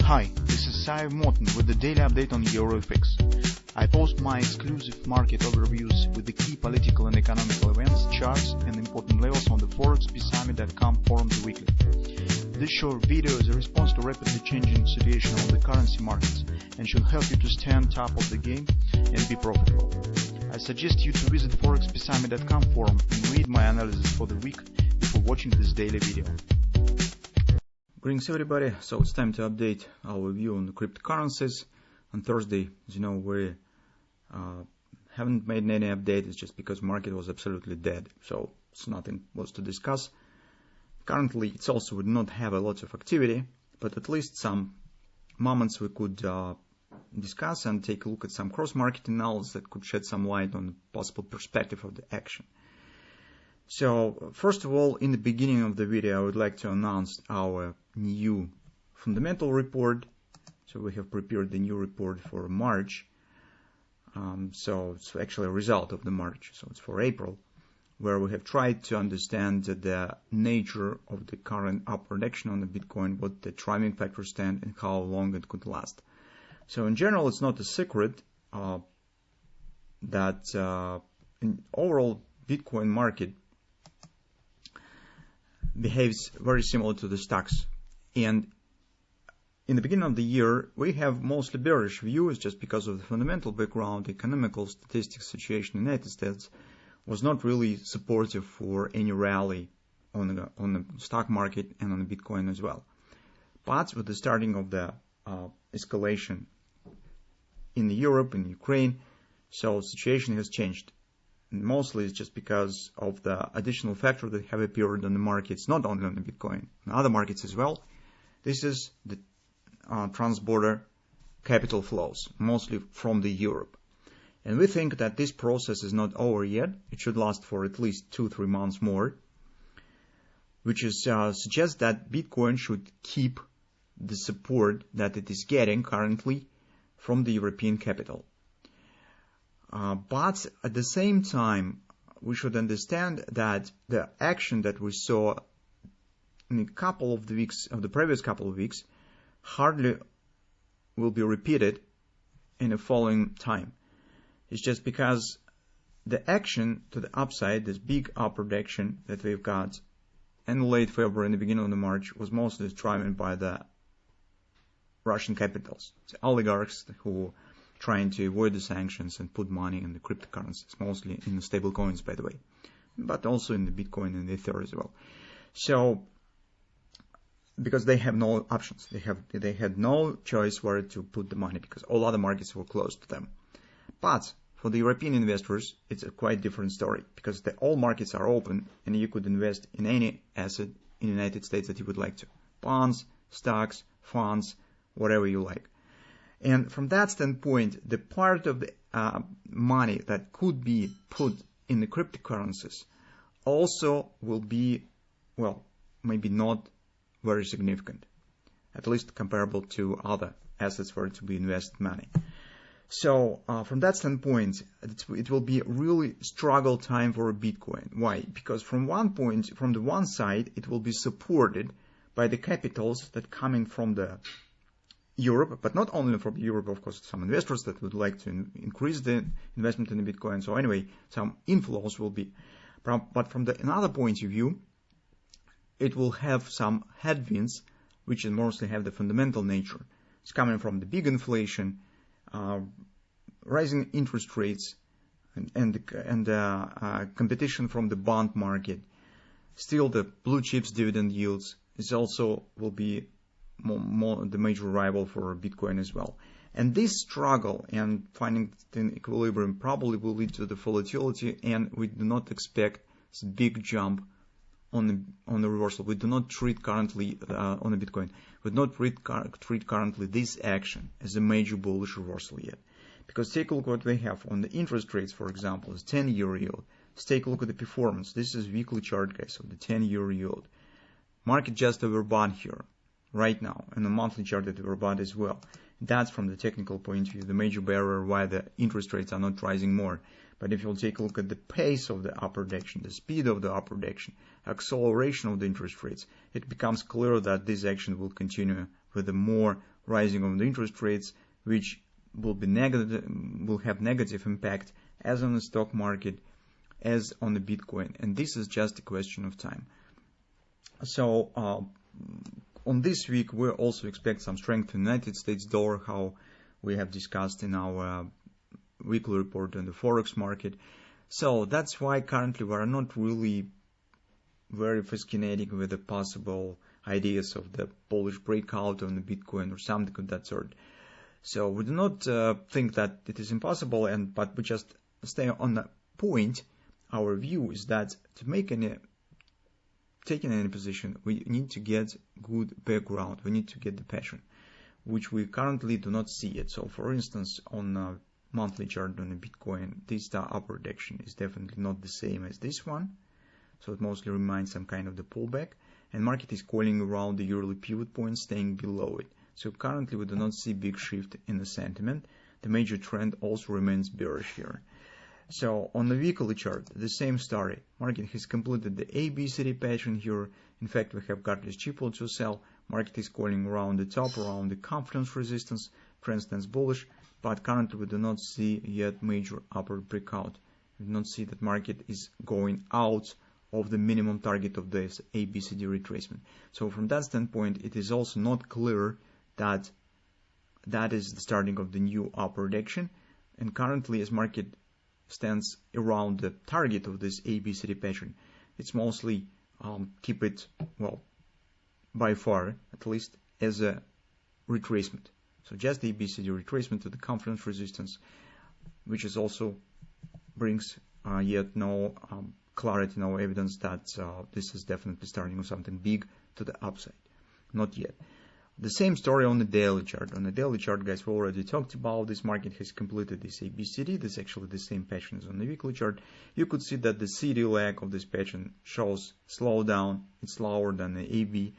Hi, this is Sive Morten with the daily update on EuroFX. I post my exclusive market overviews with the key political and economical events, charts, and important levels on the ForexPeaceArmy.com forums weekly. This short video is a response to rapidly changing situation on the currency markets and should help you to stay on top of the game and be profitable. I suggest you to visit ForexPeaceArmy.com forum and read my analysis for the week before watching this daily video. Greetings everybody, so it's time to update our view on the cryptocurrencies. On Thursday, as you know, we haven't made any update. It's just because market was absolutely dead, so it's nothing was to discuss. Currently, it's also would not have a lot of activity, but at least some moments we could discuss and take a look at some cross-market analysis that could shed some light on the possible perspective of the action. So, first of all, in the beginning of the video, I would like to announce our new fundamental report. So we have prepared the new report for March. So it's actually a result of the March. So it's for April, where we have tried to understand the nature of the current upward action on the Bitcoin, what the driving factors stand, and how long it could last. So in general, it's not a secret that in overall Bitcoin market behaves very similar to the stocks. And in the beginning of the year, we have mostly bearish views just because of the fundamental background, economical statistics situation in the United States was not really supportive for any rally on the stock market and on the Bitcoin as well. But with the starting of the escalation in Europe, in Ukraine, so the situation has changed. Mostly it's just because of the additional factors that have appeared on the markets, not only on the Bitcoin, on other markets as well. This is the transborder capital flows, mostly from the Europe. And we think that this process is not over yet. It should last for at least 2-3 months more, which is suggests that Bitcoin should keep the support that it is getting currently from the European capital. But at the same time, we should understand that the action that we saw in a couple of the weeks, of the previous couple of weeks, hardly will be repeated in the following time. It's just because the action to the upside, this big upward action that we've got in late February and the beginning of the March, was mostly driven by the Russian capitals, the oligarchs who trying to avoid the sanctions and put money in the cryptocurrencies, mostly in the stable coins, by the way, but also in the Bitcoin and the Ether as well. So, because they have no options, they had no choice where to put the money because all other markets were closed to them. But for the European investors, it's a quite different story because all markets are open and you could invest in any asset in the United States that you would like to. Bonds, stocks, funds, whatever you like. And from that standpoint, the part of the money that could be put in the cryptocurrencies also will be, well, maybe not very significant, at least comparable to other assets where to be invested money. So from that standpoint, it will be a really struggle time for Bitcoin. Why? Because from the one side, it will be supported by the capitals that coming from the Europe, but not only from Europe, of course, some investors that would like to increase the investment in the Bitcoin. So anyway, some inflows will be. But from another point of view, it will have some headwinds, which mostly have the fundamental nature. It's coming from the big inflation, rising interest rates, and competition from the bond market. Still, the blue chips dividend yields is also will be more the major rival for Bitcoin as well. And this struggle and finding the equilibrium probably will lead to the volatility, and we do not expect a big jump on the reversal. We do not treat currently on the Bitcoin. We do not treat currently this action as a major bullish reversal yet. Because take a look what we have on the interest rates, for example, is 10-year yield. Let's take a look at the performance. This is weekly chart, guys, of the 10-year yield. Market just overbought here right now, and the monthly chart that overbought as well. That's from the technical point of view, the major barrier why the interest rates are not rising more. But if you'll take a look at the pace of the upward action, the speed of the upward action, acceleration of the interest rates, it becomes clear that this action will continue with a more rising of the interest rates, which will have negative impact as on the stock market as on the Bitcoin, and this is just a question of time. So on this week we also expect some strength in the United States dollar, how we have discussed in our weekly report on the Forex market. So that's why currently we are not really very fascinating with the possible ideas of the bullish breakout on the Bitcoin or something of that sort. So we do not think that it is impossible, but we just stay on the point. Our view is that to taking any position, we need to get good background. We need to get the pattern, which we currently do not see it. So, for instance, on a monthly chart on the Bitcoin, this upward direction is definitely not the same as this one. So it mostly reminds some kind of the pullback, and market is calling around the yearly pivot point, staying below it. So currently we do not see big shift in the sentiment. The major trend also remains bearish here. So on the weekly chart, the same story. Market has completed the ABCD pattern here. In fact, we have got this triple to sell. Market is calling around the top, around the confidence resistance. Trend stands bullish, but currently we do not see yet major upward breakout. We do not see that market is going out of the minimum target of this ABCD retracement. So from that standpoint, it is also not clear that that is the starting of the new upward action. And currently, as market stands around the target of this ABCD pattern, it's mostly keep it, well, by far at least, as a retracement. So just the ABCD retracement to the confidence resistance, which is also brings yet no clarity, no evidence that this is definitely starting with something big to the upside. Not yet. The same story on the daily chart. On the daily chart, guys, we already talked about this. Market has completed this ABCD. This is actually the same pattern as on the weekly chart. You could see that the CD leg of this pattern shows slowdown. It's slower than the AB,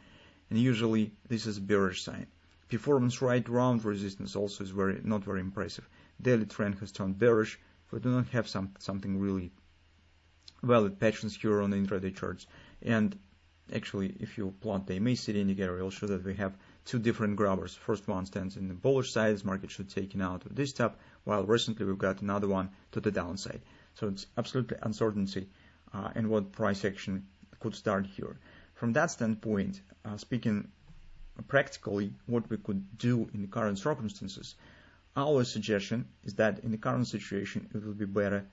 and usually this is a bearish sign. Performance right around resistance also is not very impressive. Daily trend has turned bearish. We do not have something really valid patterns here on the intraday charts. And actually, if you plot the MACD indicator, you'll show that we have two different grabbers. First one stands in the bullish side, this market should take it out of this top, while recently we've got another one to the downside. So it's absolutely uncertainty and what price action could start here. From that standpoint, speaking practically, what we could do in the current circumstances, our suggestion is that in the current situation, it will be better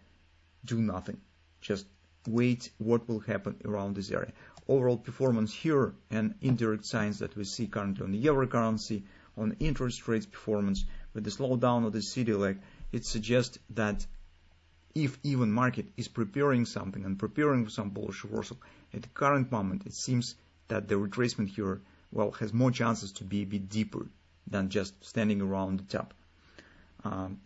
do nothing. Just wait what will happen around this area. Overall performance here and indirect signs that we see currently on the euro currency, on interest rates performance, with the slowdown of the CD leg, it suggests that if even market is preparing something and preparing for some bullish reversal, at the current moment it seems that the retracement here, well, has more chances to be a bit deeper than just standing around the top.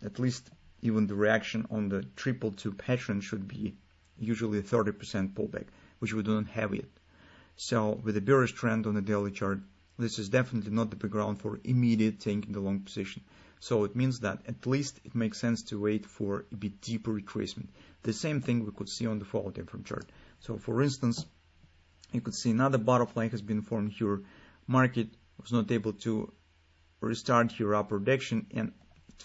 At least even the reaction on the 222 pattern should be usually a 30% pullback, which we do not have yet. So with the bearish trend on the daily chart, this is definitely not the background for immediate taking the long position. So it means that at least it makes sense to wait for a bit deeper retracement. The same thing we could see on the follow time frame chart. So for instance, you could see another butterfly has been formed here. Market was not able to restart here upward action, and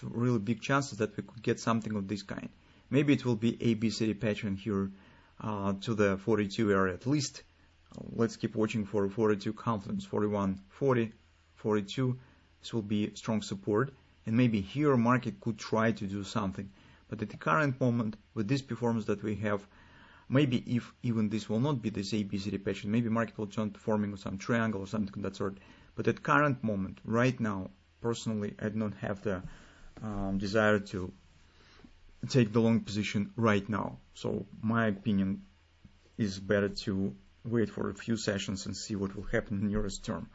really big chances that we could get something of this kind. Maybe it will be ABCD pattern here to the 42 area at least. Let's keep watching for 42 confidence, 41, 40, 42. This will be strong support, and maybe here market could try to do something. But at the current moment, with this performance that we have, maybe if even this will not be this ABCD pattern, maybe market will turn forming with some triangle or something of that sort. But at current moment, right now, personally, I do not have the desire to take the long position right now. So my opinion is better to wait for a few sessions and see what will happen in the nearest term.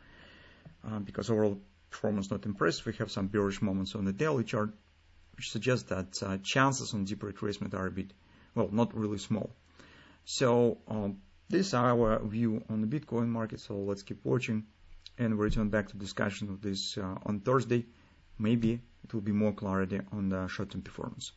Because overall performance not impressive. We have some bearish moments on the daily chart, which suggests that chances on deeper retracement are a bit, well, not really small. So this is our view on the Bitcoin market. So let's keep watching, and we'll return back to discussion of this on Thursday. Maybe it will be more clarity on the short-term performance.